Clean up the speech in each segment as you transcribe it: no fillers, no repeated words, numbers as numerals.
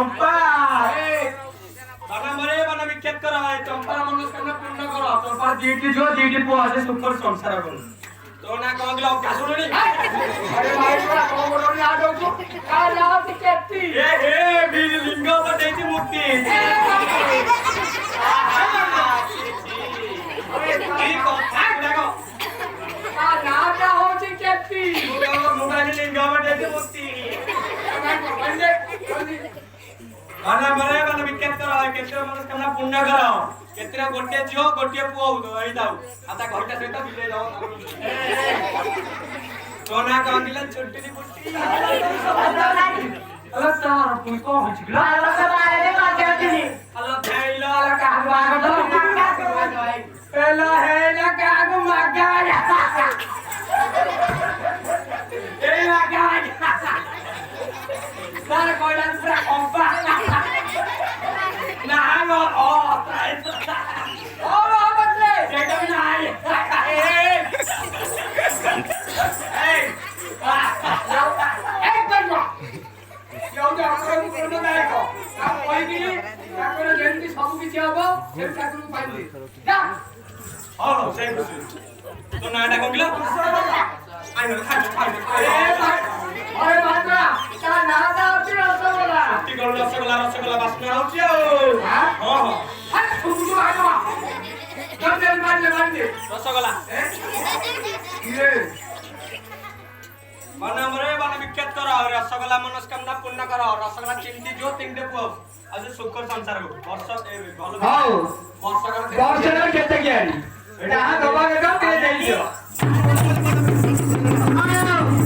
चंपा बाना मरे बाना विख्यात करा है चंपा मनोस्कामना पूर्ण करो चंपा दीटी जो दीटी पुआ আছে सुपर संसार को तो ना कहला कासुनी अरे भाई थोड़ा कोमरोनी आ जाओ तो का नाम केती हे वीर लिंग बटेची मूर्ति এই কথা দেখো का नाम का होची केती मोबाइल लिंग बटेची मूर्ति बाना मरे बाना विख्यात करा है केते मनोस्कामना पूर्ण करो केते गोटे झियो गोटे पुआ होई दाऊ आता घरटा सहित बिले जाओ सोना कांदिला छोटी बुट्टी अरे तार कोई को होची गला अरे बारे ने बात करती अल्लाह थैला का आगो पहला है ना का आगो मागा ए मागा तार कोई ना पूरा कंपा ना हो ओ बदले एकदम नहीं एक बंदा योगा हम करनो नहीं को आप कोई भी ठाकुर जेंति सब किछि हबो से ठाकुर पाइले जा हां सही कुछ तो नाटा कोंगला आई न खाइ अरे बाबा ता नाटा अछि रसगोला ती गल रसगोला बास्ना होछि हां हां हट सुबु आगो जल्दी मार दे रसगोला ये बाना मरे बाना विख्यात करा रसगोला मनोस्कामना पूर्ण करा रसगोला चिंती जो तिंडे पुआ आज सुकर संसार को वर्ष ए भलो हां वर्ष वर्ष केते गेली एटा दबा के दे देइयो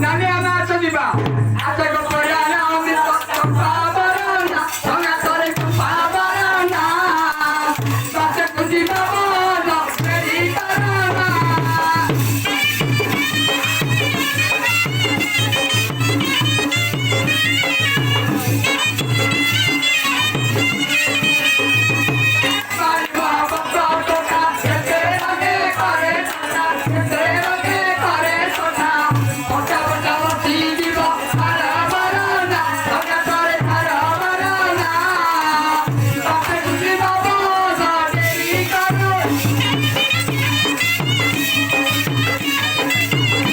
नानी आना अच्छा दिबा